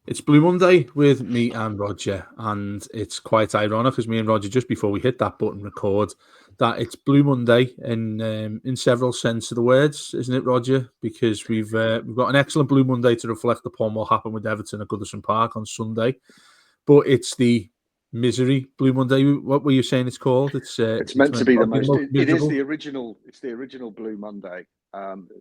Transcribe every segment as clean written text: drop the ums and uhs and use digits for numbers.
It's Blue Monday with me and Rodger, and it's quite ironic because me and Rodger, just before we hit that button record, that it's Blue Monday in several sense of the words, isn't it, Rodger? Because we've got an excellent Blue Monday to reflect upon what happened with Everton at Goodison Park on Sunday, but it's the misery Blue Monday. What were you saying it's called? It's meant to be the most. It is miserable. the original. It's the original Blue Monday.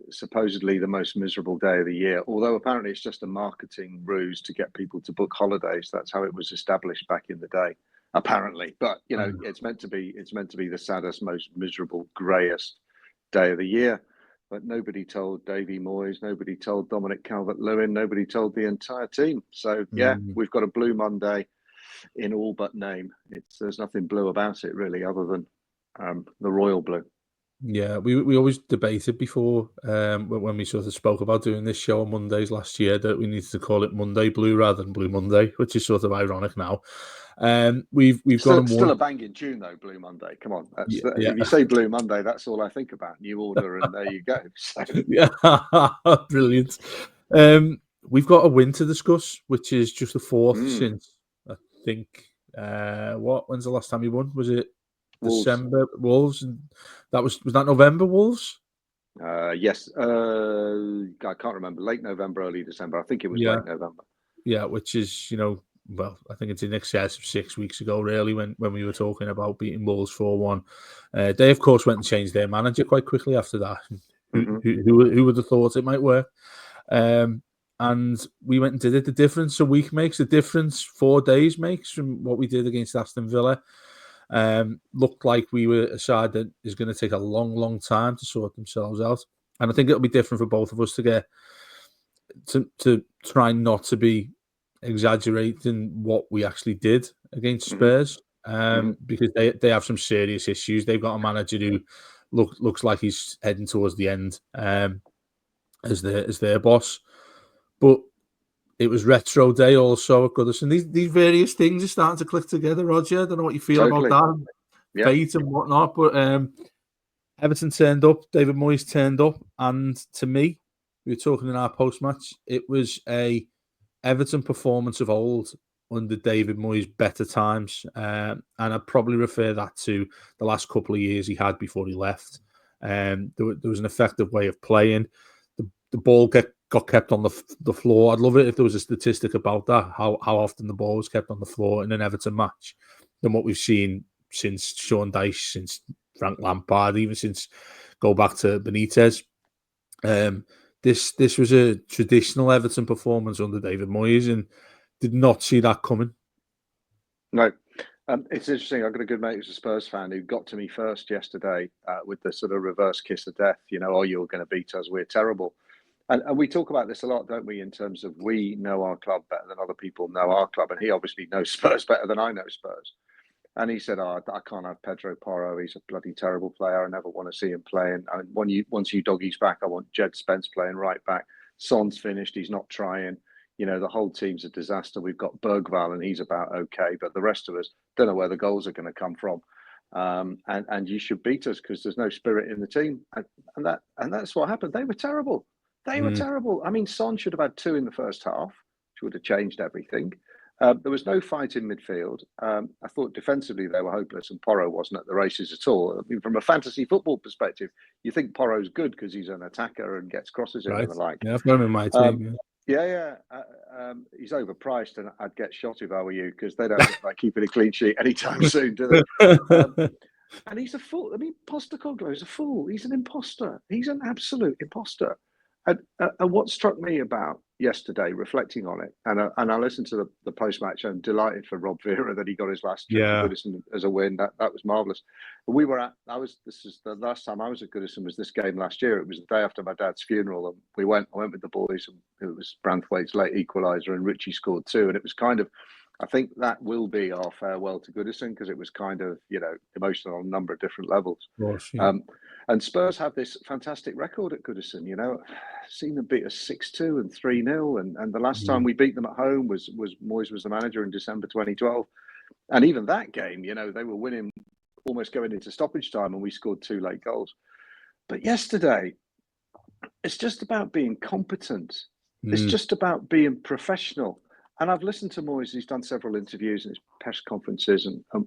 Supposedly the most miserable day of the year. Although apparently it's just a marketing ruse to get people to book holidays. That's how it was established back in the day. Apparently, but it's meant to be. It's meant to be the saddest, most miserable, greyest day of the year. But nobody told Davy Moyes. Nobody told Dominic Calvert-Lewin. Nobody told the entire team. So yeah, we've got a Blue Monday in all but name. There's nothing blue about it really, other than the royal blue. Yeah, we always debated before when we sort of spoke about doing this show on Mondays last year that we needed to call it Monday Blue rather than Blue Monday, which is sort of ironic now. We've gone and still won. a banging tune though, Blue Monday. Come on, Yeah. If you say Blue Monday, that's all I think about. New Order, and there you go. So. Yeah, brilliant. We've got a win to discuss, which is just the fourth since I think. When's the last time you won? Was it December? Wolves, and was that November? Wolves. Yes. I can't remember. Late November, early December. I think it was late November. Yeah, which is well, I think it's in excess of 6 weeks ago, really, when we were talking about beating Wolves 4-1. They, of course, went and changed their manager quite quickly after that. Who would have thought it might work? And we went and did it. The difference a week makes a difference. 4 days makes from what we did against Aston Villa. Looked like we were a side that is going to take a long, long time to sort themselves out. And I think it'll be different for both of us to try not to be exaggerating what we actually did against Spurs, because they have some serious issues. They've got a manager who looks like he's heading towards the end as their boss. But it was retro day also at Goodison. These various things are starting to click together, Rodger. I don't know what you feel about that, fate and whatnot. But Everton turned up, David Moyes turned up, and to me, we were talking in our post-match, it was a Everton performance of old under David Moyes' better times. And I'd probably refer that to the last couple of years he had before he left. There was an effective way of playing. The ball got kept on the floor. I'd love it if there was a statistic about that, how often the ball was kept on the floor in an Everton match than what we've seen since Sean Dyche, since Frank Lampard, even since go back to Benitez. This was a traditional Everton performance under David Moyes, and did not see that coming. No. It's interesting. I've got a good mate who's a Spurs fan who got to me first yesterday with the sort of reverse kiss of death. Oh, you're going to beat us. We're terrible. And we talk about this a lot, don't we, in terms of we know our club better than other people know our club. And he obviously knows Spurs better than I know Spurs. And he said, I can't have Pedro Porro. He's a bloody terrible player. I never want to see him playing. And once you doggies back, I want Jed Spence playing right back. Son's finished. He's not trying. The whole team's a disaster. We've got Bergvall and he's about okay. But the rest of us don't know where the goals are going to come from. And you should beat us because there's no spirit in the team. And that's what happened. They were terrible. They were terrible. I mean, Son should have had 2 in the first half, which would have changed everything. There was no fight in midfield. I thought defensively they were hopeless, and Porro wasn't at the races at all. I mean, from a fantasy football perspective, you think Porro's good because he's an attacker and gets crosses in and the like. Yeah, I've got him in my team. He's overpriced, and I'd get shot if I were you because they don't look like keeping a clean sheet anytime soon, do they? And he's a fool. I mean, Postecoglou is a fool. He's an imposter. He's an absolute imposter. And what struck me about yesterday, reflecting on it, and I listened to the post-match. I'm delighted for Rob Vera that he got his last trip to Goodison as a win. That was marvellous. We were this is the last time I was at Goodison was this game last year. It was the day after my dad's funeral, and I went with the boys, and it was Branthwaite's late equaliser, and Richie scored 2, and it was kind of, I think that will be our farewell to Goodison because it was kind of, emotional on a number of different levels. Of course, yeah. And Spurs have this fantastic record at Goodison. Seen them beat us 6-2 and 3-0, and the last time we beat them at home was Moyes was the manager in December 2012, and even that game, they were winning, almost going into stoppage time, and we scored 2 late goals. But yesterday, it's just about being competent. It's just about being professional. And I've listened to Moyes. He's done several interviews and his press conferences and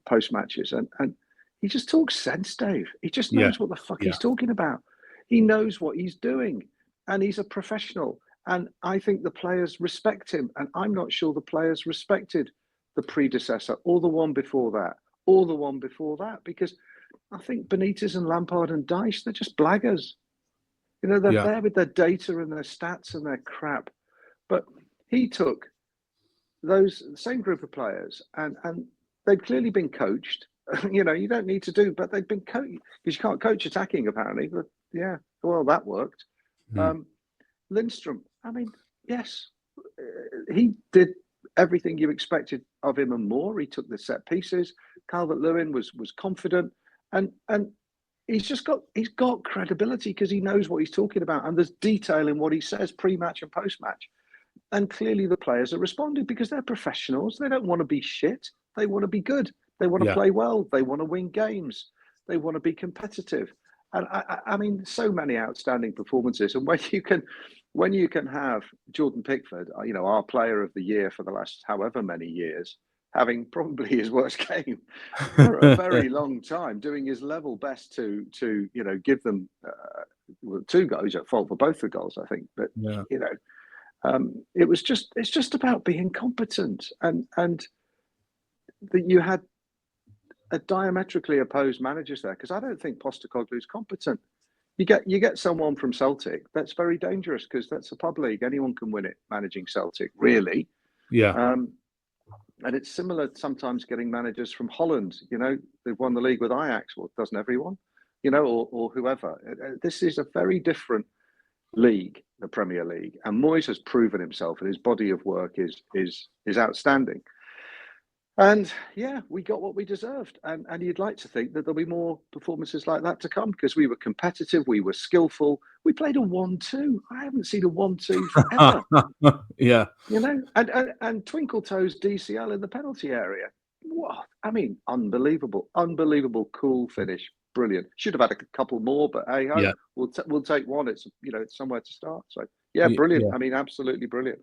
post matches, and he just talks sense, Dave. He just knows what the fuck he's talking about. He knows what he's doing, and he's a professional. And I think the players respect him, and I'm not sure the players respected the predecessor or the one before that or the one before that, because I think Benitez and Lampard and Dyche, they're just blaggers. You know, they're there with their data and their stats and their crap. But he took those same group of players and they've clearly been coached. You know, you don't need to do, but they've been coached because you can't coach attacking apparently. But yeah, well, that worked. Lindstrom, I mean, yes, he did everything you expected of him and more. He took the set pieces. Calvert-Lewin was confident, and he's got credibility because he knows what he's talking about, and there's detail in what he says pre-match and post-match. And clearly the players are responding because they're professionals. They don't want to be shit. They want to be good. They want to play well. They want to win games. They want to be competitive. And I mean, so many outstanding performances. And when you can have Jordan Pickford, you know, our player of the year for the last however many years, having probably his worst game for a very long time, doing his level best to you know, give them 2 goals at fault for both the goals, I think. But you know, it's just about being competent, and that you had a diametrically opposed managers there, because I don't think Postecoglou is competent. You get someone from Celtic that's very dangerous because that's a pub league. Anyone can win it managing Celtic, really. And it's similar sometimes getting managers from Holland. You know, they've won the league with Ajax. Well, doesn't everyone? You know, or whoever. This is a very different league, the Premier League, and Moyes has proven himself, and his body of work is outstanding. And yeah, we got what we deserved, and you'd like to think that there'll be more performances like that to come, because we were competitive, we were skillful, we played a 1-2. I haven't seen a 1-2 forever. You know, and Twinkle Toes DCL in the penalty area. What? I mean, unbelievable, cool finish. Brilliant. Should have had a couple more, but hey, we'll take one. It's, you know, it's somewhere to start. So yeah, brilliant. I mean, absolutely brilliant.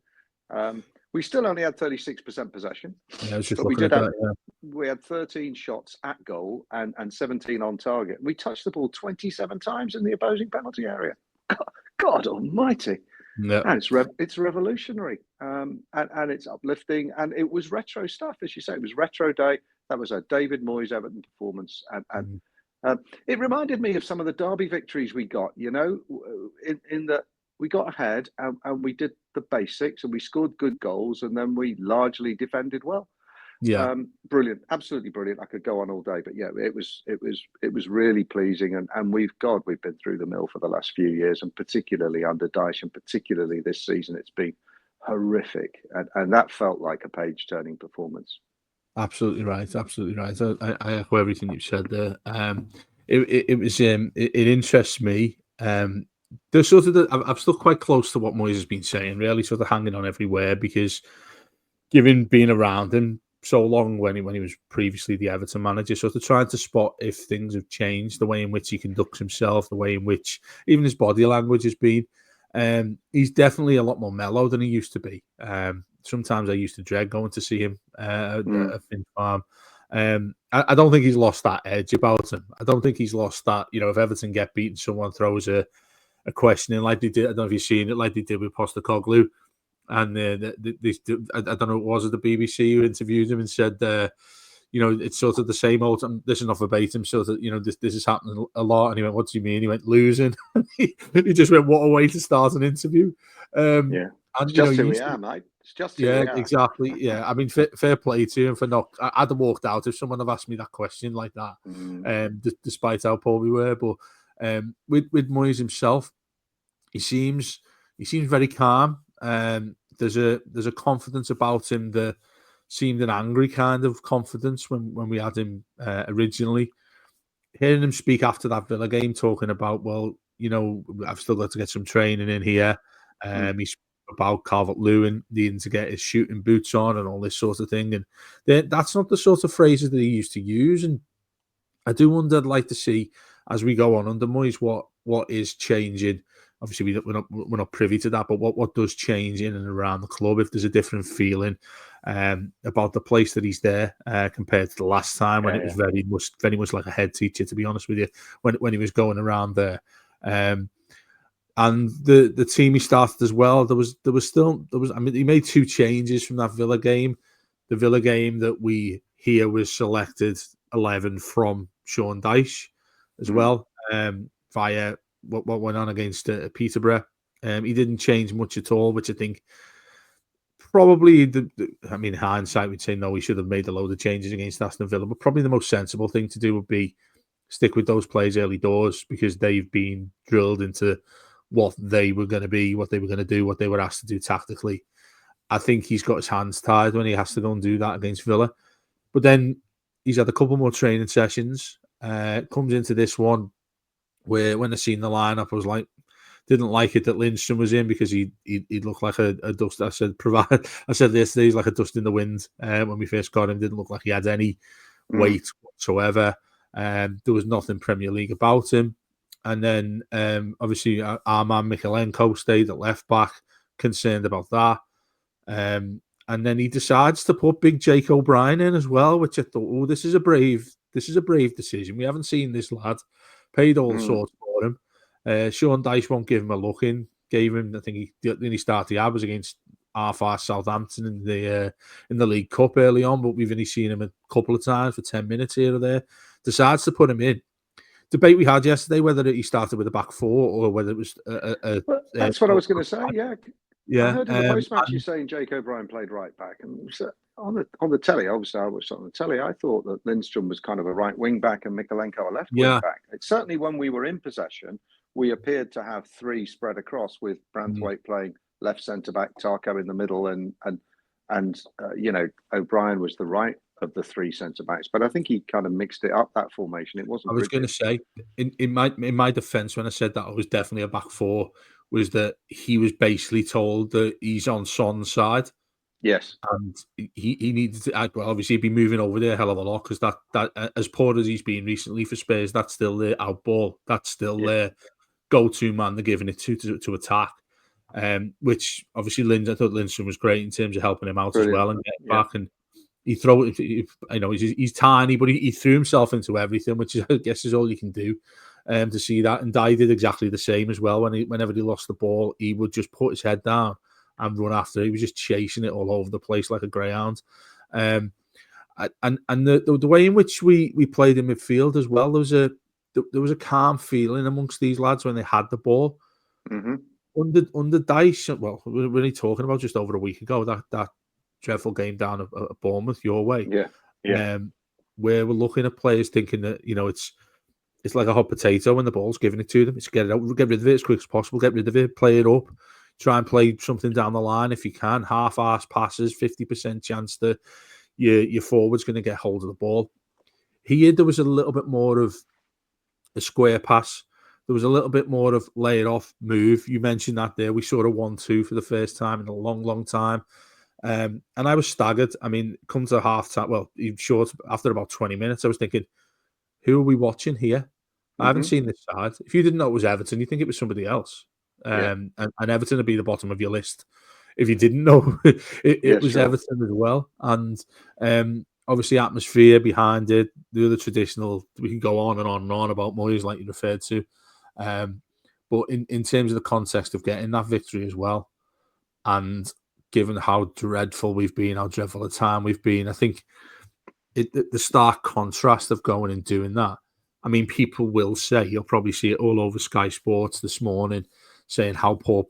We still only had 36% possession, but we had 13 shots at goal and 17 on target. We touched the ball 27 times in the opposing penalty area. God almighty. And it's revolutionary, and it's uplifting, and it was retro stuff, as you say. It was retro day. That was a David Moyes Everton performance, and it reminded me of some of the derby victories we got, you know, in that we got ahead and we did the basics and we scored good goals, and then we largely defended well. Brilliant, absolutely brilliant. I could go on all day, but yeah, it was really pleasing, and we've been through the mill for the last few years, and particularly under Dyche, and particularly this season, it's been horrific, and that felt like a page-turning performance. Absolutely right. I echo everything you've said there. It interests me. There's sort of I'm still quite close to what Moyes has been saying, really sort of hanging on everywhere, because given being around him so long when he was previously the Everton manager, sort of trying to spot if things have changed, the way in which he conducts himself, the way in which even his body language has been. He's definitely a lot more mellow than he used to be. Sometimes I used to dread going to see him at Finn Farm. I don't think he's lost that edge about him. I don't think he's lost that, you know, if Everton get beaten, someone throws a question in like they did. I don't know if you've seen it, like they did with Postecoglou. And I don't know, it was at the BBC who interviewed him and said, you know, it's sort of the same old. This is not verbatim. Sort of, you know, this is happening a lot. And he went, "What do you mean?" He went, "Losing." He just went, "What a way to start an interview." And it's just who we are, mate. It's just who we are. Exactly. Yeah, I mean, fair play to him for not. I'd have walked out if someone had asked me that question like that. Despite how poor we were, but with Moyes himself, he seems very calm. There's a confidence about him that seemed an angry kind of confidence when we had him originally. Hearing him speak after that Villa game, talking about, well, you know, I've still got to get some training in here. He spoke about Calvert-Lewin needing to get his shooting boots on and all this sort of thing. And that's not the sort of phrases that he used to use. And I do wonder, I'd like to see, as we go on under Moyes, what is changing obviously we're not privy to that, but what does change in and around the club, if there's a different feeling about the place that he's there compared to the last time when it was very much like a head teacher, to be honest with you, when he was going around there. And the team he started as well, there was I mean, he made 2 changes from that Villa game. The Villa game that we hear was selected 11 from Sean Dyche as well, via what went on against Peterborough. He didn't change much at all, which I think probably, I mean, hindsight, we'd say no, he should have made a load of changes against Aston Villa, but probably the most sensible thing to do would be stick with those players early doors, because they've been drilled into what they were going to be, what they were going to do, what they were asked to do tactically. I think he's got his hands tied when he has to go and do that against Villa. But then he's had a couple more training sessions. Comes into this one where, when I seen the lineup, I was like, didn't like it that Lindstrom was in, because he looked like a dust. I said yesterday, he's like a dust in the wind. When we first got him, didn't look like he had any weight whatsoever. There was nothing Premier League about him. And then obviously our man Mikalenko stayed at left back, concerned about that. And then he decides to put big Jake O'Brien in as well, which I thought, this is a brave decision. We haven't seen this lad. Paid all sorts for him. Sean Dyche won't give him a look in. Gave him, I think the only start he had was against half-arse Southampton in the League Cup early on, but we've only seen him a couple of times for 10 minutes here or there. Decides to put him in. Debate we had yesterday whether he started with a back 4 or whether it was that's what I was going to say. Yeah. I heard in the post-match you saying Jake O'Brien played right back, and on the telly, obviously I watched on the telly, I thought that Lindstrom was kind of a right wing back and Mikalenko a left wing back. It's certainly, when we were in possession, we appeared to have 3 spread across, with Branthwaite playing left centre back, Tarko in the middle, and O'Brien was the right of the 3 centre backs. But I think he kind of mixed it up, that formation. It wasn't. I was going to say, in my defence, when I said that I was definitely a back 4, was that he was basically told that he's on Son's side. Yes, and he needed to. Well, obviously, he'd be moving over there a hell of a lot, because that as poor as he's been recently for Spurs, that's still their out ball. That's still their go-to man they're giving it to attack. Which obviously I thought Lindstrom was great in terms of helping him out as well and getting back. And he throw it. He's tiny, but he threw himself into everything, which I guess is all you can do. To see that, and Dye did exactly the same as well. Whenever he lost the ball, he would just put his head down and run after. He was just chasing it all over the place like a greyhound. And the way in which we played in midfield as well, there was a calm feeling amongst these lads when they had the ball. Under Dyche, well, we're only talking about just over a week ago, that dreadful game down at Bournemouth, your way. Where we're looking at players thinking that, it's like a hot potato when the ball's giving it to them. It's get it out, get rid of it as quick as possible, get rid of it, play it up, try and play something down the line if you can. Half-arse passes, 50% chance that your forward's going to get hold of the ball. Here, there was a little bit more of a square pass. There was a little bit more of lay it off, move. You mentioned that there. We saw a 1-2 for the first time in a long, long time. And I was staggered. I mean, come to half time, well, short, after about 20 minutes, I was thinking, who are we watching here? I haven't seen this side. If you didn't know it was Everton, you think it was somebody else. And Everton would be the bottom of your list if you didn't know it was Everton as well. And obviously, atmosphere behind it, the other traditional, we can go on and on and on about Moyes, like you referred to. But in terms of the context of getting that victory as well, and given how dreadful we've been, how dreadful a time we've been, I think the stark contrast of going and doing that. I mean, people will say, you'll probably see it all over Sky Sports this morning, saying how poor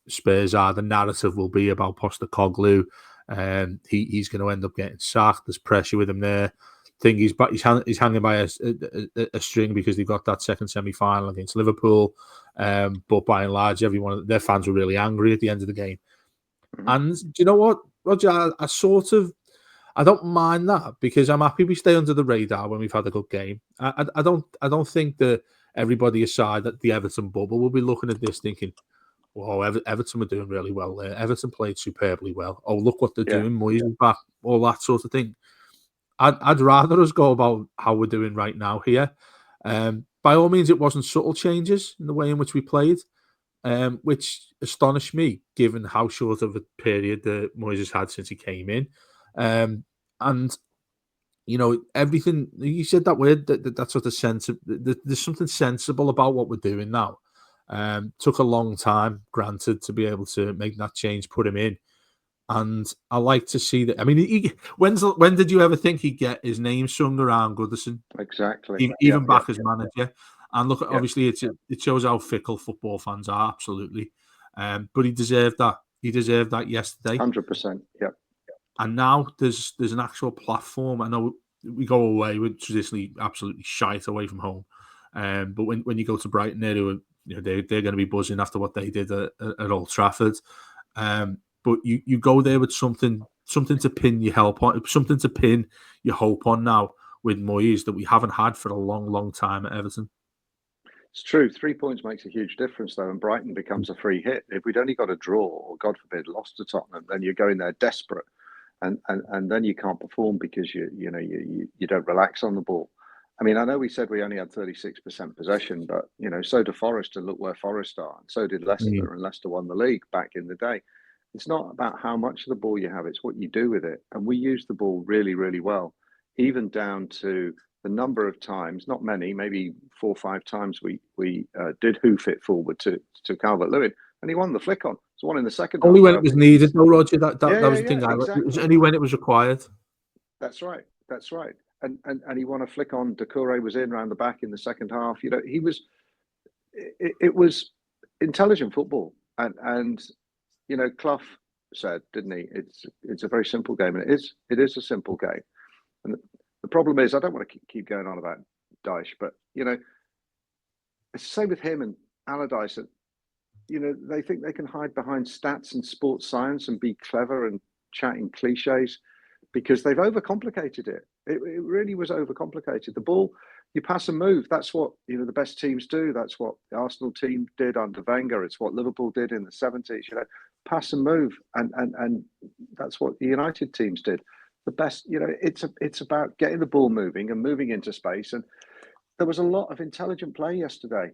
Spurs are. The narrative will be about Postecoglou. He's going to end up getting sacked. There's pressure with him there. He's hanging by a string because they got that second semi-final against Liverpool. But by and large, their fans were really angry at the end of the game. And do you know what, Rodger? I don't mind that, because I'm happy we stay under the radar when we've had a good game. I don't think that everybody aside at the Everton bubble will be looking at this thinking, "Whoa, Everton were doing really well there. Everton played superbly well. Oh, look what they're doing. Moyes is back." All that sort of thing. I'd rather us go about how we're doing right now here. By all means, it wasn't subtle changes in the way in which we played. which astonished me given how short of a period that Moyes has had since he came in. And everything you said, that word, that sort of sense of there's something sensible about what we're doing now. Took a long time, granted, to be able to make that change, put him in. And I like to see that. I mean, when did you ever think he'd get his name sung around Goodison? Exactly. Even back as manager. And look, obviously, it shows how fickle football fans are, absolutely. But he deserved that. He deserved that yesterday. 100%. Yeah. And now there's an actual platform. I know we go away, we're traditionally absolutely shite away from home. But when you go to Brighton, they're going to be buzzing after what they did at Old Trafford. But you go there with something to pin your hope on now with Moyes that we haven't had for a long, long time at Everton. It's true. 3 points makes a huge difference, though, and Brighton becomes a free hit. If we'd only got a draw, or God forbid, lost to Tottenham, then you're going there desperate, and then you can't perform because you don't relax on the ball. I mean, I know we said we only had 36% possession, but so did Forest, and look where Forest are, and so did Leicester, and Leicester won the league back in the day. It's not about how much of the ball you have; it's what you do with it. And we use the ball really, really well, even down to the number of times, not many, maybe 4 or 5 times we did hoof it forward to Calvert-Lewin, and he won the flick on. It's one in the second half. Only when it was needed, though, Rodger. That was the thing. Exactly. It was only when it was required. That's right. And he won a flick on. Doucouré was in round the back in the second half. It was intelligent football, and Clough said, didn't he? It's a very simple game, and it is a simple game. And the problem is, I don't want to keep going on about Dyche, but it's the same with him and Allardyce. That they think they can hide behind stats and sports science and be clever and chatting cliches because they've overcomplicated it. It really was overcomplicated. The ball, you pass and move. That's what the best teams do. That's what the Arsenal team did under Wenger. It's what Liverpool did in the 70s. Pass and move, and that's what the United teams did. The best, it's about getting the ball moving and moving into space. And there was a lot of intelligent play yesterday.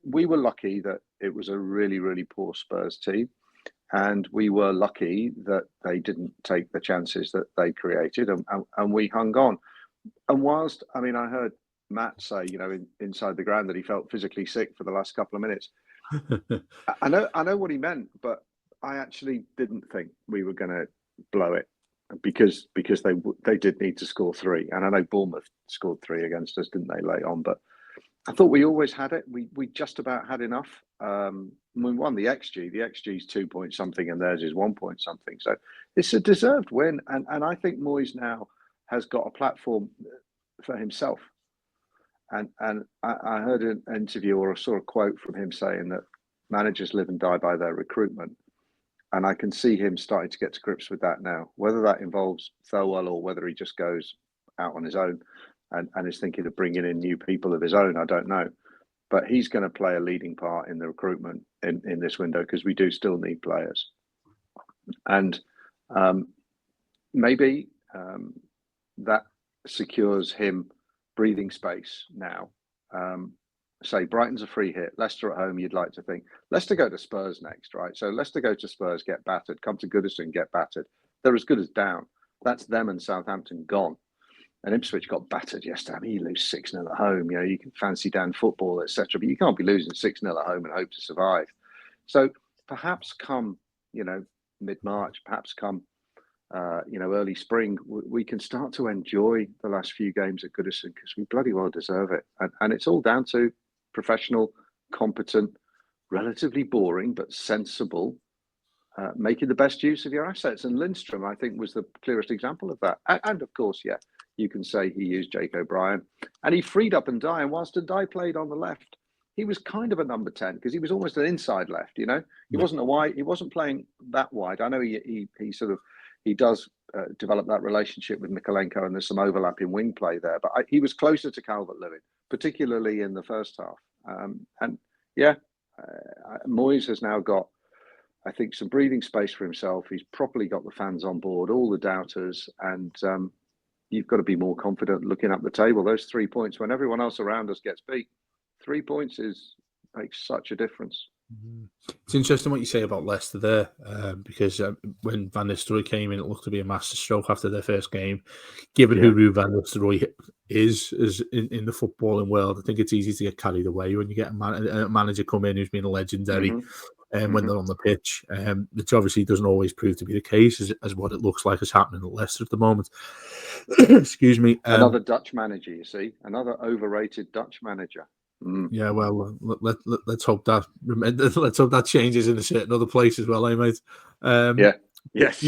We were lucky that it was a really, really poor Spurs team. And we were lucky that they didn't take the chances that they created, and we hung on. And whilst, I mean, I heard Matt say, inside the ground that he felt physically sick for the last couple of minutes. I know what he meant, but I actually didn't think we were going to blow it. Because they did need to score 3, and I know Bournemouth scored 3 against us, didn't they, late on? But I thought we always had it. We just about had enough. We won the XG. The XG is 2 point something, and theirs is 1 point something. So it's a deserved win, and I think Moyes now has got a platform for himself. And I heard an interview or I saw a quote from him saying that managers live and die by their recruitment. And I can see him starting to get to grips with that now. Whether that involves Thirlwell or whether he just goes out on his own and is thinking of bringing in new people of his own, I don't know. But he's going to play a leading part in the recruitment in this window because we do still need players. And maybe that secures him breathing space now. Say Brighton's a free hit. Leicester at home, you'd like to think. Leicester go to Spurs next, right? So Leicester go to Spurs, get battered. Come to Goodison, get battered. They're as good as down. That's them and Southampton gone. And Ipswich got battered yesterday. I mean, you lose 6-0 at home. You can fancy down football, etc. But you can't be losing 6-0 at home and hope to survive. So perhaps come, mid-March, perhaps come, early spring, we can start to enjoy the last few games at Goodison because we bloody well deserve it. And it's all down to professional, competent, relatively boring, but sensible, making the best use of your assets. And Lindstrom, I think, was the clearest example of that. And of course, you can say he used Jake O'Brien and he freed up Ndiaye. And whilst Ndiaye played on the left, he was kind of a number 10 because he was almost an inside left, He wasn't a wide, he wasn't playing that wide. I know he does develop that relationship with Mikalenko and there's some overlap in wing play there. But he was closer to Calvert-Lewin, particularly in the first half. Moyes has now got, I think, some breathing space for himself. He's properly got the fans on board, all the doubters, and you've got to be more confident looking up the table. Those 3 points, when everyone else around us gets beat, 3 points makes such a difference. It's interesting what you say about Leicester there, because when Van Nistelrooy came in, it looked to be a masterstroke after their first game. Given Yeah. who Van Nistelrooy is in the footballing world, I think it's easy to get carried away when you get a manager come in who's been a legendary when they're on the pitch, which obviously doesn't always prove to be the case, as what it looks like is happening at Leicester at the moment. Excuse me. Another Dutch manager, you see, another overrated Dutch manager. Yeah, well, let's hope that let's hope that changes in a certain other place as well, mate. Yeah. Yes.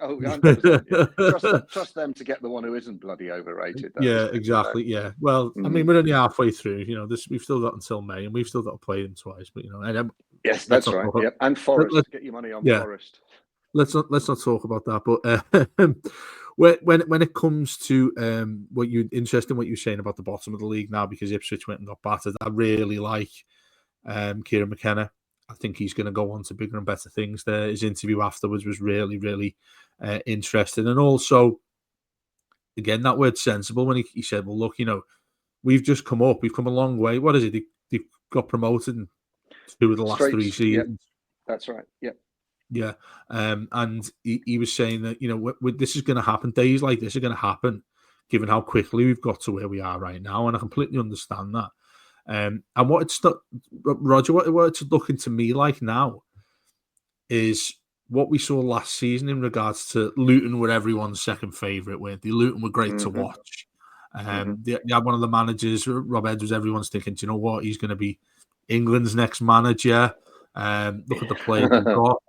Oh, 100%. Yeah. Trust them to get the one who isn't bloody overrated. Though, yeah, exactly. Yeah. Well, I mean, we're only halfway through. We've still got until May, and we've still got to play them twice. But and, yes, that's right. Yep. And Forest, get your money on Forest. Let's not talk about that. But when it comes to what you interesting what you're saying about the bottom of the league now, because Ipswich went and got battered, I really like Kieran McKenna. I think he's going to go on to bigger and better things there. His interview afterwards was really, really interesting. And also, again, that word sensible when he said, well, look, we've just come up. We've come a long way. What is it? They got promoted in 2 of the last 3 seasons. Yep. That's right. Yep. Yeah. And he was saying that, this is going to happen. Days like this are going to happen, given how quickly we've got to where we are right now. And I completely understand that. And what it's not, Roger, what it's looking to me like now is what we saw last season in regards to Luton were everyone's second favourite, weren't they? Luton were great to watch. They had one of the managers, Rob Edwards, everyone's thinking, do you know what? He's going to be England's next manager. Look at the players they've got,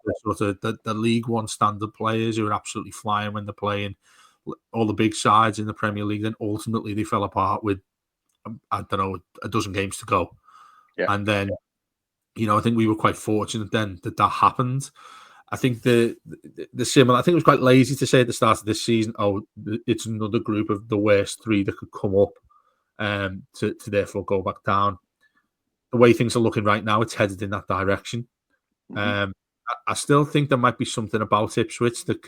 the League One standard players who are absolutely flying when they're playing all the big sides in the Premier League. Then ultimately they fell apart with, I don't know, a dozen games to go. Yeah. And then, I think we were quite fortunate then that happened. I think the similar, I think it was quite lazy to say at the start of this season, it's another group of the worst 3 that could come up to therefore go back down. The way things are looking right now, it's headed in that direction. I still think there might be something about Ipswich that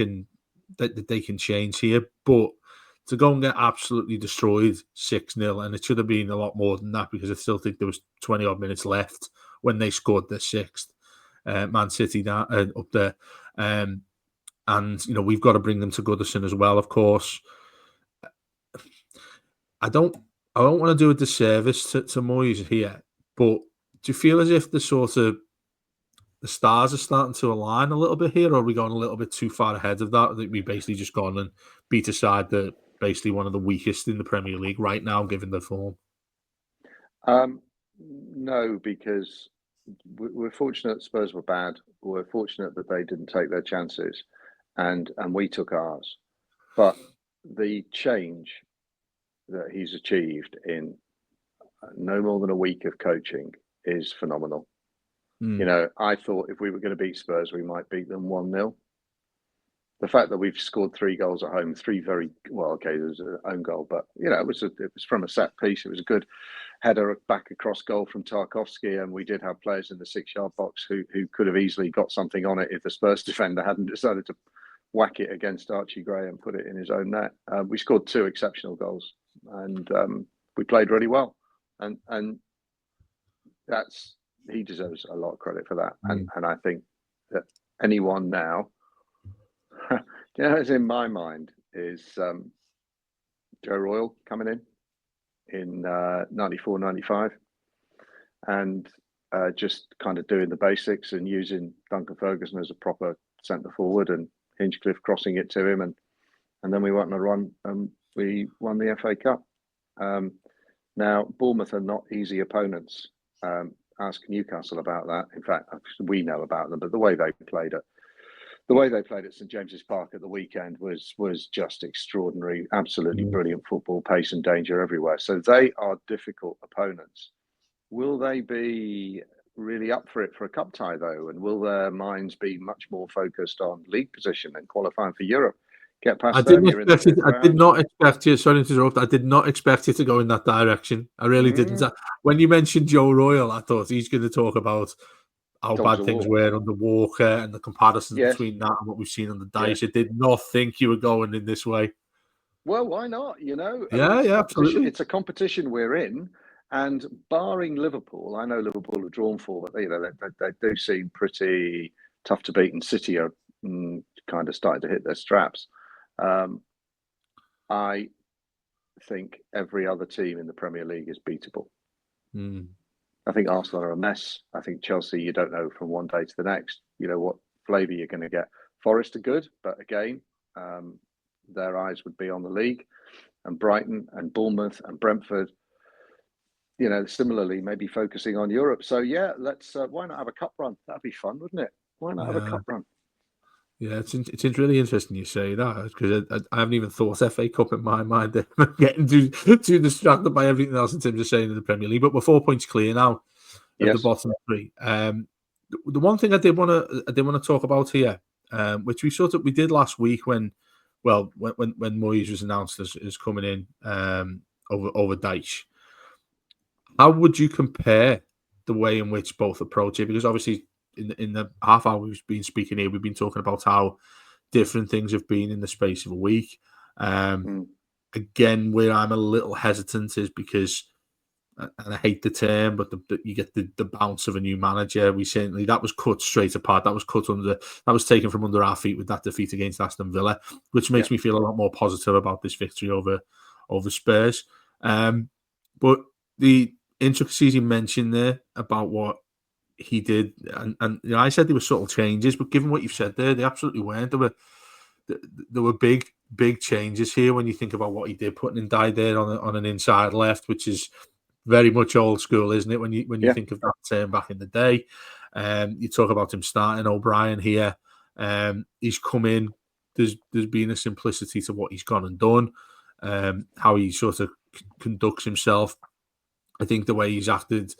they can change here, but to go and get absolutely destroyed 6-0, and it should have been a lot more than that, because I still think there was 20 odd minutes left when they scored their 6th. Man City down, up there. And, we've got to bring them to Goodison as well, of course. I don't want to do a disservice to Moyes here, but do you feel as if the stars are starting to align a little bit here, or are we going a little bit too far ahead of that? That we basically just gone and beat aside basically one of the weakest in the Premier League right now, given the form? No, because we're fortunate Spurs were bad. We're fortunate that they didn't take their chances, and we took ours. But the change that he's achieved in no more than a week of coaching is phenomenal. I thought if we were going to beat Spurs, we might beat them 1-0. The fact that we've scored 3 goals at home, 3 very well. Okay, there was an own goal, but it was from a set piece. It was a good header back across goal from Tarkowski, and we did have players in the 6-yard box who could have easily got something on it if the Spurs defender hadn't decided to whack it against Archie Gray and put it in his own net. We scored 2 exceptional goals, and we played really well, and he deserves a lot of credit for that. And I think that anyone now, what's in my mind is Joe Royle coming in 94, 95, and just kind of doing the basics and using Duncan Ferguson as a proper centre forward and Hinchcliffe crossing it to him, and then we went on a run and we won the FA Cup. Now Bournemouth are not easy opponents. Ask Newcastle about that. In fact, we know about them, but the way they played at St James's Park at the weekend was just extraordinary. Absolutely brilliant football, pace and danger everywhere. So they are difficult opponents. Will they be really up for it for a cup tie though? And will their minds be much more focused on league position and qualifying for Europe? Get past them. I did not expect you. Sorry to interrupt. I did not expect you to go in that direction. I really didn't. When you mentioned Joe Royle, I thought he's going to talk about how bad things were under Walker and the comparisons between that and what we've seen on the Dyche. I did not think you were going in this way. Well, why not? Absolutely. It's a competition we're in, And barring Liverpool, I know Liverpool have drawn 4, but they do seem pretty tough to beat, and City are kind of starting to hit their straps. I think every other team in the Premier League is beatable. I think Arsenal are a mess. I think Chelsea, you don't know from one day to the next, what flavour you're going to get. Forest are good, but again, their eyes would be on the league. And Brighton and Bournemouth and Brentford, similarly, maybe focusing on Europe. So, yeah, let's, why not have a cup run? That'd be fun, wouldn't it? Why not have a cup run? Yeah, it's really interesting you say that, because I haven't even thought FA Cup in my mind. I'm getting too distracted by everything else in terms of saying in the Premier League. But we're 4 points clear now of the bottom 3. The one thing I did want to talk about here, which we did last week when Moyes was announced as coming in over Dyche. How would you compare the way in which both approach it? Because obviously, in the half hour we've been speaking here, we've been talking about how different things have been in the space of a week. Again, where I'm a little hesitant is because, and I hate the term, but you get the bounce of a new manager. That was cut straight apart. That was taken from under our feet with that defeat against Aston Villa, which makes me feel a lot more positive about this victory over Spurs. But the intricacies you mentioned there about what he did, and I said there were subtle changes, but given what you've said there, they absolutely weren't. There were big changes here when you think about what he did, putting in Dye there on an inside left, which is very much old school, isn't it? When you think of that term back in the day, you talk about him starting O'Brien here. He's come in. There's been a simplicity to what he's gone and done, how he sort of conducts himself. I think the way he's acted,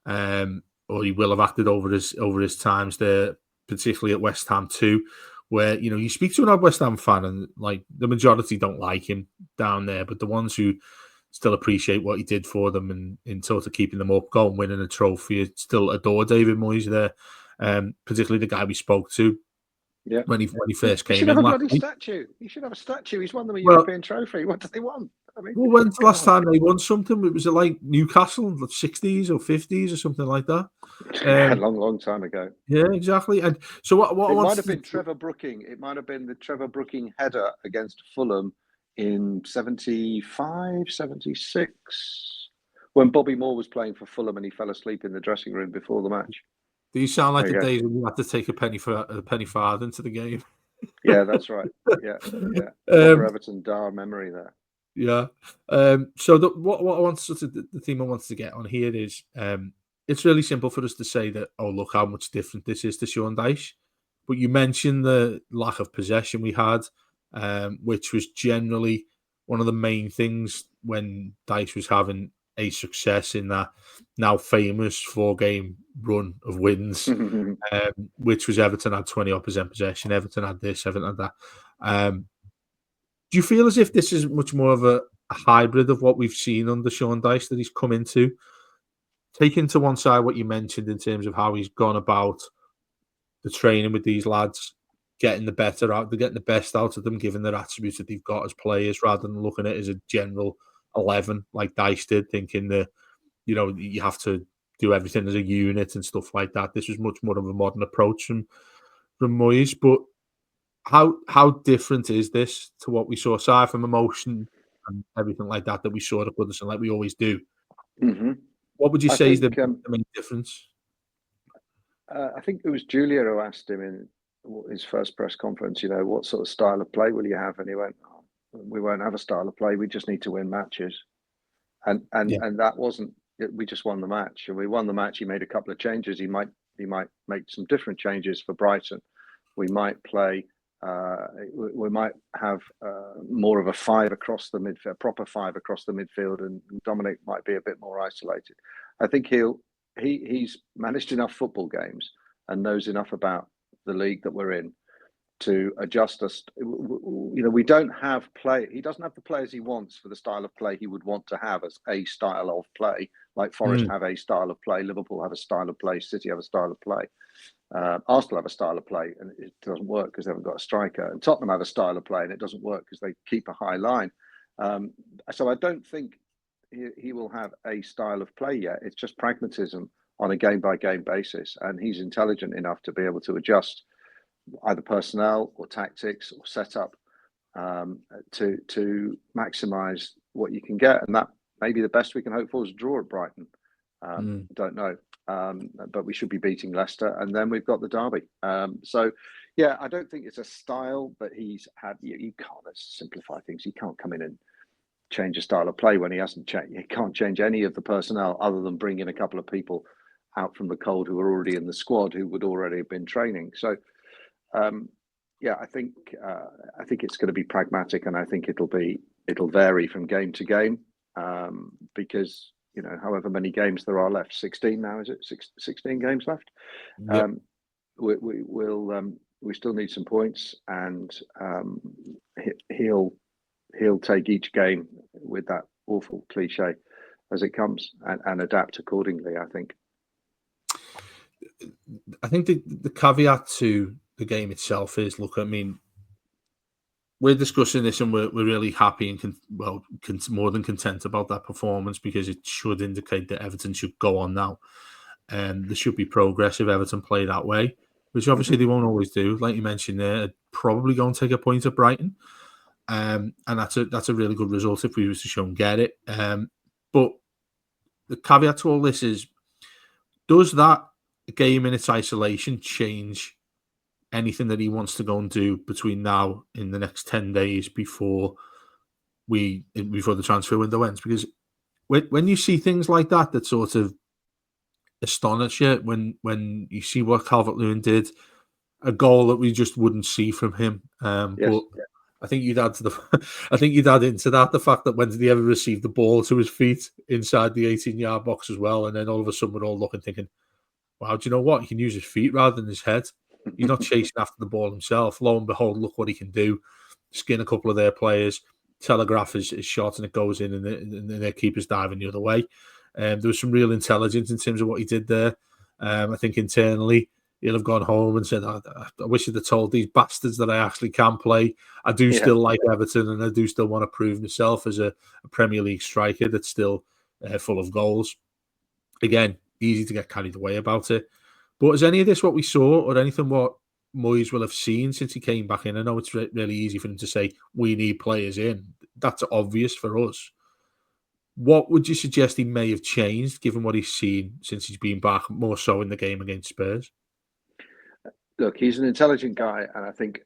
or he will have acted over his times there, particularly at West Ham too, where you speak to an West Ham fan and like the majority don't like him down there, but the ones who still appreciate what he did for them and in sort of keeping them up, going winning a trophy, still adore David Moyes there, particularly the guy we spoke to. Yeah. When he first came in. He should have a bloody statue. He should have a statue. He's won them a European trophy. What do they want? I mean, when's the last time they won something? Was it like Newcastle, the 60s or 50s or something like that? A long time ago. Yeah, exactly. And so what it might have been Trevor Brooking. It might have been the Trevor Brooking header against Fulham in 75, 76, when Bobby Moore was playing for Fulham and he fell asleep in the dressing room before the match. Do you sound like the days when you had to take a penny farthing to the game? Yeah, that's right. Yeah. Everton Dar memory there. Yeah. So what I want the theme I wanted to get on here is it's really simple for us to say that, oh, look how much different this is to Sean Dyche. But you mentioned the lack of possession we had, which was generally one of the main things when Dyche was having a success in that now famous 4-game run of wins, which was Everton had 20% possession, Everton had this, Everton had that. Do you feel as if this is much more of a hybrid of what we've seen under Sean Dyche that he's come into? Taking to one side what you mentioned in terms of how he's gone about the training with these lads, getting the best out of them, given their attributes that they've got as players, rather than looking at it as a general 11 like Dyche did, thinking that you have to do everything as a unit and stuff like that. This was much more of a modern approach from Moyes. But how different is this to what we saw, aside from emotion and everything like that we saw at Goodison, like we always do? Mm-hmm. What would you say is the main difference? I think it was Julia who asked him in his first press conference, what sort of style of play will you have? And he went, we won't have a style of play. We just need to win matches. And that wasn't, we just won the match. And we won the match. He made a couple of changes. He might make some different changes for Brighton. We might play, we might have more of a 5 across the midfield, proper 5 across the midfield, and Dominic might be a bit more isolated. I think he's managed enough football games and knows enough about the league that we're in to adjust us. We don't have play. He doesn't have the players he wants for the style of play he would want to have as a style of play. Like Forest have a style of play, Liverpool have a style of play, City have a style of play, Arsenal have a style of play, and it doesn't work because they haven't got a striker. And Tottenham have a style of play, and it doesn't work because they keep a high line. So I don't think he will have a style of play yet. It's just pragmatism on a game-by-game basis, and he's intelligent enough to be able to adjust either personnel or tactics or setup to maximise what you can get, and that maybe the best we can hope for is a draw at Brighton. Don't know, but we should be beating Leicester, and then we've got the derby. So, yeah, I don't think it's a style, but he's had. You can't simplify things. You can't come in and change a style of play when he hasn't changed. He can't change any of the personnel other than bring in a couple of people out from the cold who are already in the squad who would already have been training. So, yeah, I think it's going to be pragmatic, and I think it'll vary from game to game because however many games there are left, 16 now, is it? 16 games left. Yep. We still need some points, and he'll take each game with that awful cliche as it comes and adapt accordingly, I think. I think the caveat to the game itself is, look, I mean, we're discussing this and we're really happy and more than content about that performance because it should indicate that Everton should go on now. There should be progress if Everton play that way, which obviously they won't always do. Like you mentioned there, probably go and take a point at Brighton. And that's a really good result if we was to show and get it. But the caveat to all this is, does that game in its isolation change anything that he wants to go and do between now in the next 10 days before the transfer window ends? Because when you see things like that sort of astonish you, when you see what Calvert-Lewin did, a goal that we just wouldn't see from him. Yes. But I think you'd add into that the fact that when did he ever receive the ball to his feet inside the 18-yard box as well, and then all of a sudden we're all looking thinking, wow, do you know what? He can use his feet rather than his head. He's not chasing after the ball himself. Lo and behold, look what he can do. Skin a couple of their players, telegraph his shot, and it goes in, and their keeper's diving the other way. There was some real intelligence in terms of what he did there. I think internally, he'll have gone home and said, I wish I'd have told these bastards that I actually can play. I do still like Everton, and I do still want to prove myself as a Premier League striker that's still full of goals. Again, easy to get carried away about it. But is any of this what we saw, or anything what Moyes will have seen since he came back in? I know it's really easy for him to say, we need players in. That's obvious for us. What would you suggest he may have changed, given what he's seen since he's been back, more so in the game against Spurs? Look, he's an intelligent guy, and I think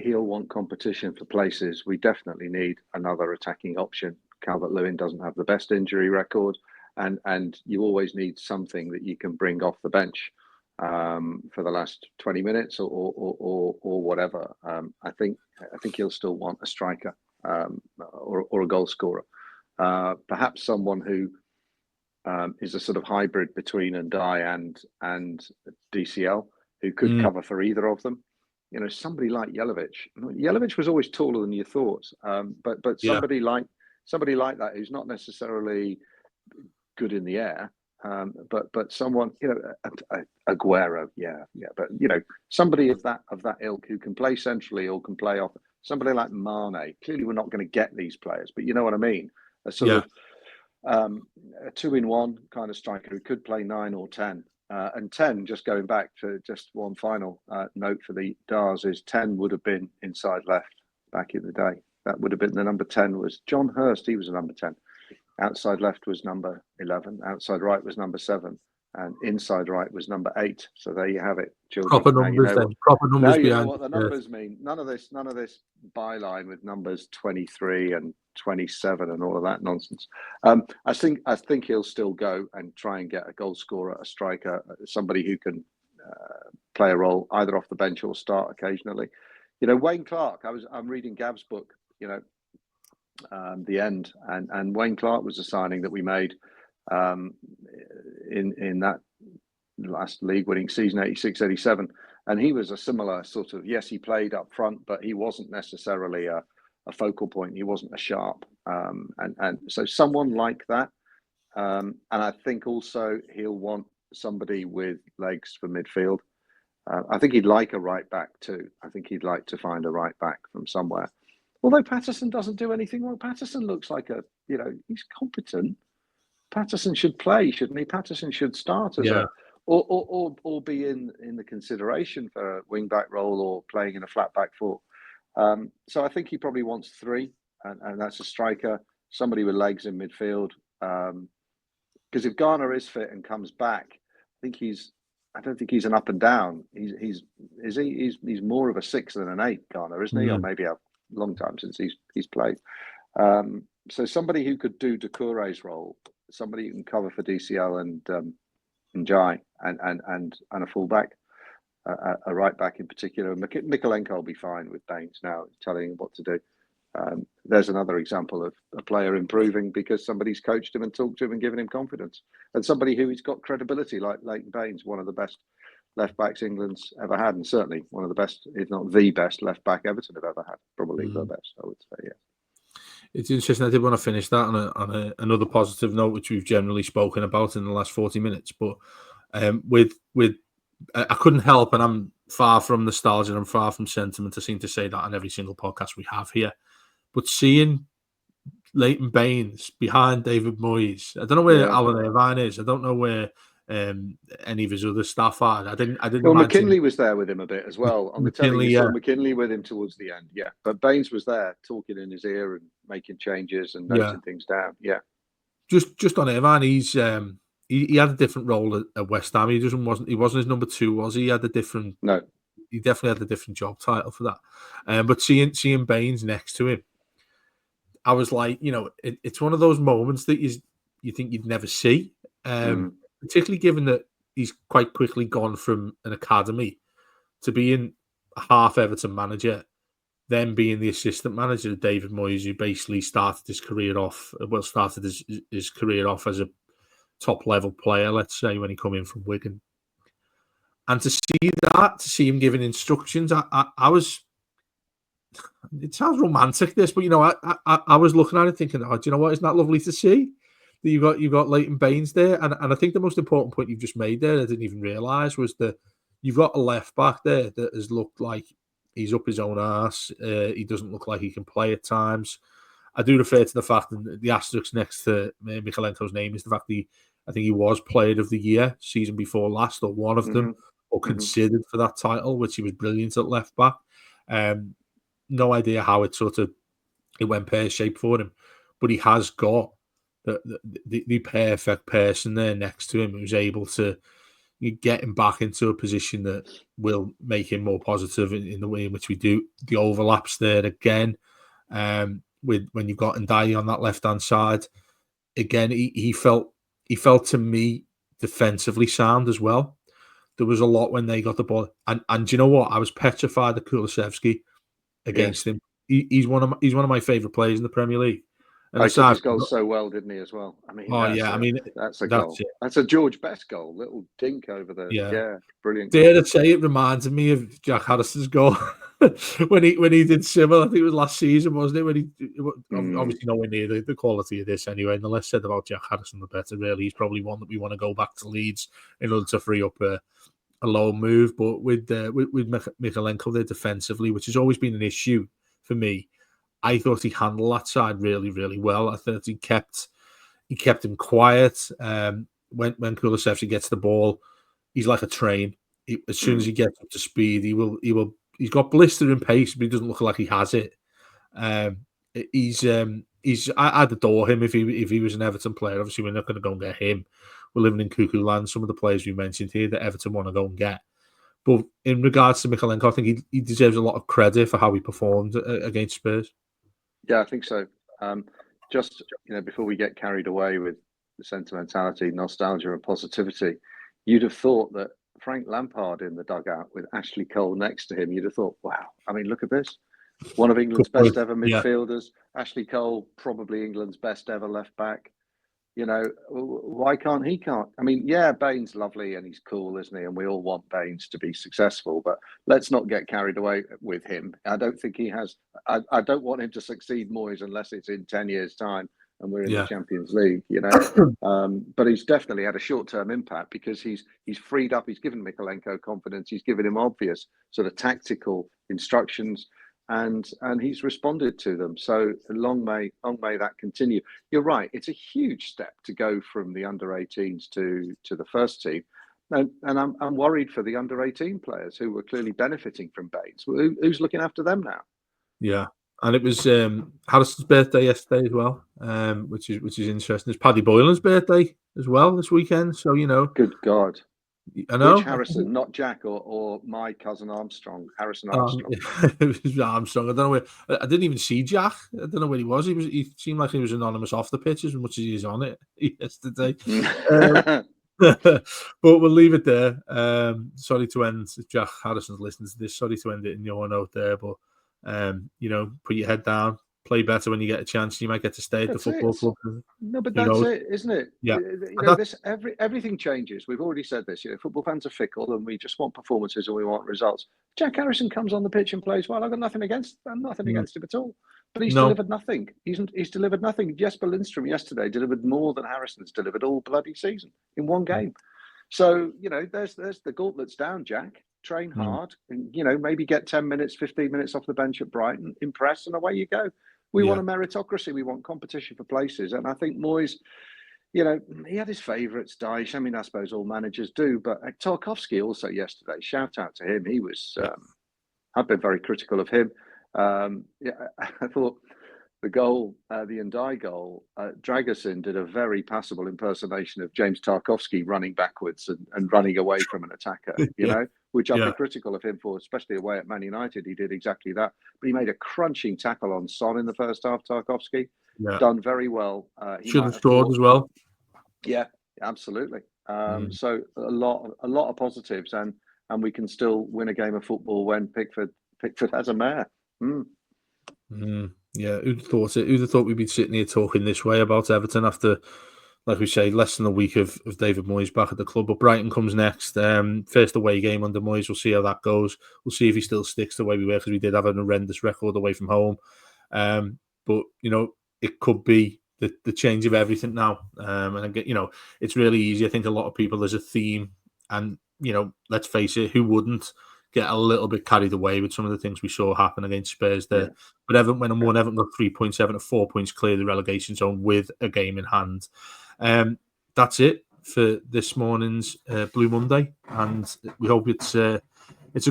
he'll want competition for places. We definitely need another attacking option. Calvert-Lewin doesn't have the best injury record, and you always need something that you can bring off the bench for the last 20 minutes or whatever. I think he'll still want a striker or a goal scorer. Perhaps someone who is a sort of hybrid between Ndiaye and DCL, who could cover for either of them. Somebody like Jelavic. Jelavic was always taller than you thought, but somebody like that who's not necessarily good in the air, but someone, Aguero, but somebody of that ilk who can play centrally or can play off. Somebody like Mane. Clearly, we're not going to get these players, but you know what I mean. A sort of a 2-in-1 kind of striker who could play 9 or 10. And 10, just going back to just one final note for the Dars, is 10 would have been inside left back in the day. That would have been the number 10 was John Hurst. He was a number 10. Outside left was number 11. Outside right was number 7. And inside right was number 8. So there you have it, children. Proper numbers, then. Proper numbers now you behind. know what the numbers mean. None of this byline with numbers 23 and 27 and all of that nonsense. I think he'll still go and try and get a goal scorer, a striker, somebody who can play a role either off the bench or start occasionally. Wayne Clark. I'm reading Gav's book. The End, and Wayne Clark was a signing that we made in that last league-winning season, 86-87, and he was a similar sort of, yes, he played up front, but he wasn't necessarily a focal point. He wasn't a sharp, and so someone like that. And I think also he'll want somebody with legs for midfield. I think he'd like a right back too. I think he'd like to find a right back from somewhere. Although Patterson doesn't do anything wrong. Patterson looks like he's competent. Patterson should play, shouldn't he? Patterson should start as Yeah. or be in the consideration for a wing back role or playing in a flat back four. So I think he probably wants three, and that's a striker, somebody with legs in midfield. Because if Garner is fit and comes back, I don't think he's an up and down. He's more of a 6 than an 8, Garner, isn't he? Or maybe a long time since he's played. So somebody who could do Doucouré's role, somebody who can cover for DCL and Jai, and a fullback, a right back in particular. Mikolenko will be fine with Baines now, telling him what to do. There's another example of a player improving because somebody's coached him and talked to him and given him confidence, and somebody who's got credibility, like Baines, one of the best left backs England's ever had, and certainly one of the best, if not the best, left back Everton have ever had. Probably the best, I would say. Yeah. It's interesting. I did want to finish that on another positive note, which we've generally spoken about in the last 40 minutes. But with I couldn't help, and I'm far from nostalgia, I'm far from sentiment. I seem to say that on every single podcast we have here. But seeing Leighton Baines behind David Moyes, I don't know where Alan Irvine is. I don't know where any of his other staff are. I didn't. Well, imagine... McKinley was there with him a bit as well. On the telly, you saw McKinley with him towards the end. Yeah, but Baines was there, talking in his ear and making changes and noting things down. Yeah, just on Irvine, he's he had a different role at West Ham. He wasn't his number 2, was he? He had a different. No, he definitely had a different job title for that. But seeing Baines next to him, I was like, it's one of those moments that you think you'd never see, particularly given that he's quite quickly gone from an academy to being a half Everton manager, then being the assistant manager of David Moyes, who basically started his career off as a top level player, let's say, when he come in from Wigan. And to see him giving instructions, I was. It sounds romantic, this, but I was looking at it thinking, do you know what? Isn't that lovely to see? That you've got Leighton Baines there, and I think the most important point you've just made there, I didn't even realise, was that you've got a left back there that has looked like he's up his own arse. He doesn't look like he can play at times. I do refer to the fact that the asterisk next to Mikolenko's name is the fact that I think he was Player of the Year season before last, or one of them, or considered for that title, which he was brilliant at left back. No idea how it went pear-shaped for him, but he has got the perfect person there next to him who's able to get him back into a position that will make him more positive in the way in which we do. The overlaps there again, with when you've got Ndiaye on that left-hand side, again, he felt to me defensively sound as well. There was a lot when they got the ball, and do you know what? I was petrified of Kulusevski against him. He's one of my favourite players in the Premier League. And he took his goal so well, didn't he, as well? I mean, that's a goal. That's a George Best goal. Little dink over the brilliant. Dare to say it reminded me of Jack Harrison's goal when he did similar. I think it was last season, wasn't it? When he obviously nowhere near the quality of this anyway. And the less said about Jack Harrison, the better. Really, he's probably one that we want to go back to Leeds in order to free up a low move. But with Mikolenko there defensively, which has always been an issue for me, I thought he handled that side really, really well. I thought he kept him quiet. When Kulusevski gets the ball, he's like a train. As soon as he gets up to speed, he's got blistering pace, but he doesn't look like he has it. I'd adore him if he was an Everton player. Obviously, we're not going to go and get him. We're living in cuckoo land. Some of the players we mentioned here that Everton want to go and get. But in regards to Mikolenko, I think he deserves a lot of credit for how he performed against Spurs. Yeah, I think so. Just before we get carried away with the sentimentality, nostalgia, and positivity, you'd have thought that Frank Lampard in the dugout with Ashley Cole next to him, you'd have thought, wow, I mean, look at this. One of England's best ever midfielders. Ashley Cole, probably England's best ever left back. Why can't he? I mean, Baines lovely and he's cool, isn't he? And we all want Baines to be successful, but let's not get carried away with him. I don't think he has. I don't want him to succeed Moyes unless it's in 10 years' time and we're in the Champions League, But he's definitely had a short-term impact because he's freed up. He's given Mikolenko confidence. He's given him obvious sort of tactical instructions. and he's responded to them. So long may that continue. You're right; it's a huge step to go from the under-18s to the first team, and I'm worried for the under-18 players who were clearly benefiting from Baines. Who's looking after them now? Yeah, and it was Harrison's birthday yesterday as well, which is interesting. It's Paddy Boylan's birthday as well this weekend. So Good God. I Which know. Harrison? Not Jack or my cousin Armstrong? Harrison Um, Armstrong. it was Armstrong. I don't know where. I didn't even see Jack. I don't know where he was. He seemed like he was anonymous off the pitch as much as he is on it yesterday. But we'll leave it there. Sorry to end. If Jack Harrison's listening to this, sorry to end it in your note there. But put your head down. Play better when you get a chance. You might get to stay at the football club. No, but Who that's knows? it, isn't it? Yeah. Everything changes. We've already said this. Football fans are fickle, and we just want performances and we want results. Jack Harrison comes on the pitch and plays well. I've got nothing against him at all. But he's delivered nothing. He's delivered nothing. Jesper Lindstrom yesterday delivered more than Harrison's delivered all bloody season in one game. So there's the gauntlets down, Jack. Train hard, and maybe get 10 minutes, 15 minutes off the bench at Brighton, impress, and away you go. We want a meritocracy. We want competition for places. And I think Moyes, he had his favourites, Dyche. I mean, I suppose all managers do. But Tarkowski also yesterday, shout out to him. He was, I've been very critical of him. I thought the goal, the Ndiaye goal, Dragusin did a very passable impersonation of James Tarkowski running backwards and running away from an attacker, which I've been critical of him for, especially away at Man United. He did exactly that. But he made a crunching tackle on Son in the first half, Tarkowski. Done very well. He should have scored as well. Yeah, absolutely. So a lot of positives, and we can still win a game of football when Pickford has a mare. Yeah, who'd have thought it? Who'd have thought we'd be sitting here talking this way about Everton after, like we say, less than a week of David Moyes back at the club? But Brighton comes next. First away game under Moyes. We'll see how that goes. We'll see if he still sticks the way we were, because we did have an horrendous record away from home. But it could be the change of everything now. And again, it's really easy. I think a lot of people, there's a theme, and let's face it, who wouldn't get a little bit carried away with some of the things we saw happen against Spurs there? Yeah. But Everton got 3 points, Everton at 4 points clear the relegation zone with a game in hand. That's it for this morning's Blue Monday, and we hope it's a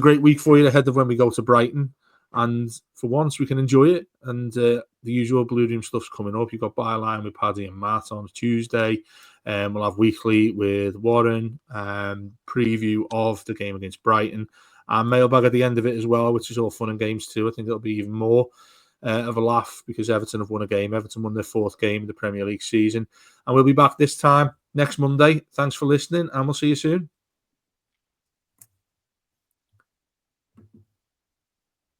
great week for you ahead of when we go to Brighton. And for once, we can enjoy it. And the usual Blue Room stuff's coming up. You've got Byline with Paddy and Matt on Tuesday. We'll have weekly with Warren, preview of the game against Brighton, and mailbag at the end of it as well, which is all fun and games too. I think it'll be even more of a laugh because Everton have won a game. Everton won their 4th game of the Premier League season. And we'll be back this time next Monday. Thanks for listening, and we'll see you soon.